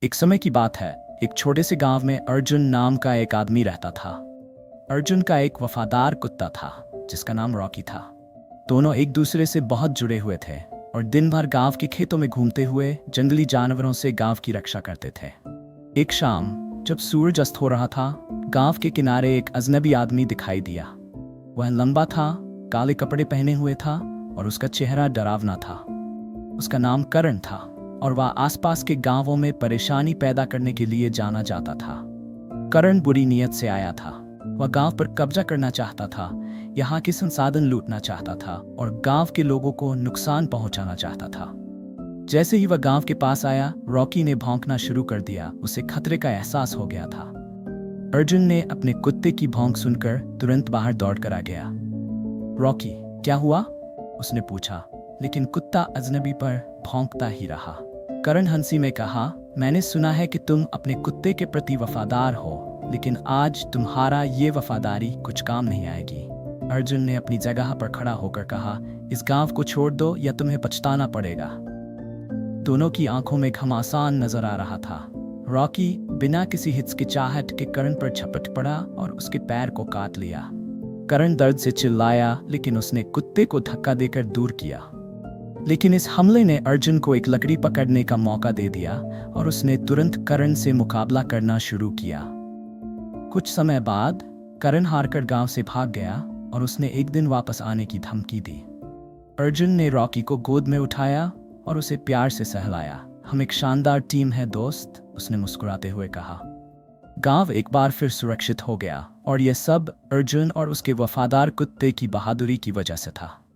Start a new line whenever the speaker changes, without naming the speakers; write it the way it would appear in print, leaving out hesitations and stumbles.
एक समय की बात है, एक छोटे से गांव में अर्जुन नाम का एक आदमी रहता था। अर्जुन का एक वफादार कुत्ता था जिसका नाम रॉकी था। दोनों एक दूसरे से बहुत जुड़े हुए थे और दिन भर गांव के खेतों में घूमते हुए जंगली जानवरों से गांव की रक्षा करते थे। एक शाम जब सूरज अस्त हो रहा था, गांव के किनारे एक अजनबी आदमी दिखाई दिया। वह लंबा था, काले कपड़े पहने हुए था और उसका चेहरा डरावना था। उसका नाम करण था और वह आसपास के गांवों में परेशानी पैदा करने के लिए जाना जाता था। करण बुरी नीयत से आया था। वह गांव पर कब्जा करना चाहता था, यहाँ के संसाधन लूटना चाहता था और गांव के लोगों को नुकसान पहुंचाना चाहता था। जैसे ही वह गांव के पास आया, रॉकी ने भौंकना शुरू कर दिया। उसे खतरे का एहसास हो गया था। अर्जुन ने अपने कुत्ते की भौंक सुनकर तुरंत बाहर दौड़कर आ गया। रॉकी, क्या हुआ? उसने पूछा, लेकिन कुत्ता अजनबी पर भौंकता ही रहा। करण हंसी में कहा, मैंने सुना है कि तुम अपने कुत्ते के प्रति वफादार हो, लेकिन आज तुम्हारा ये वफादारी कुछ काम नहीं आएगी। अर्जुन ने अपनी जगह पर खड़ा होकर कहा, इस गांव को छोड़ दो या तुम्हें पछताना पड़ेगा। दोनों की आंखों में घमासान नजर आ रहा था। रॉकी बिना किसी हिचकिचाहट के करण पर झपट पड़ा और उसके पैर को काट लिया। करण दर्द से चिल्लाया, लेकिन उसने कुत्ते को धक्का देकर दूर किया। लेकिन इस हमले ने अर्जुन को एक लकड़ी पकड़ने का मौका दे दिया और उसने तुरंत करण से मुकाबला करना शुरू किया। कुछ समय बाद करण हारकर गांव से भाग गया और उसने एक दिन वापस आने की धमकी दी। अर्जुन ने रॉकी को गोद में उठाया और उसे प्यार से सहलाया। हम एक शानदार टीम है दोस्त, उसने मुस्कुराते हुए कहा। गांव एक बार फिर सुरक्षित हो गया और यह सब अर्जुन और उसके वफादार कुत्ते की बहादुरी की वजह से था।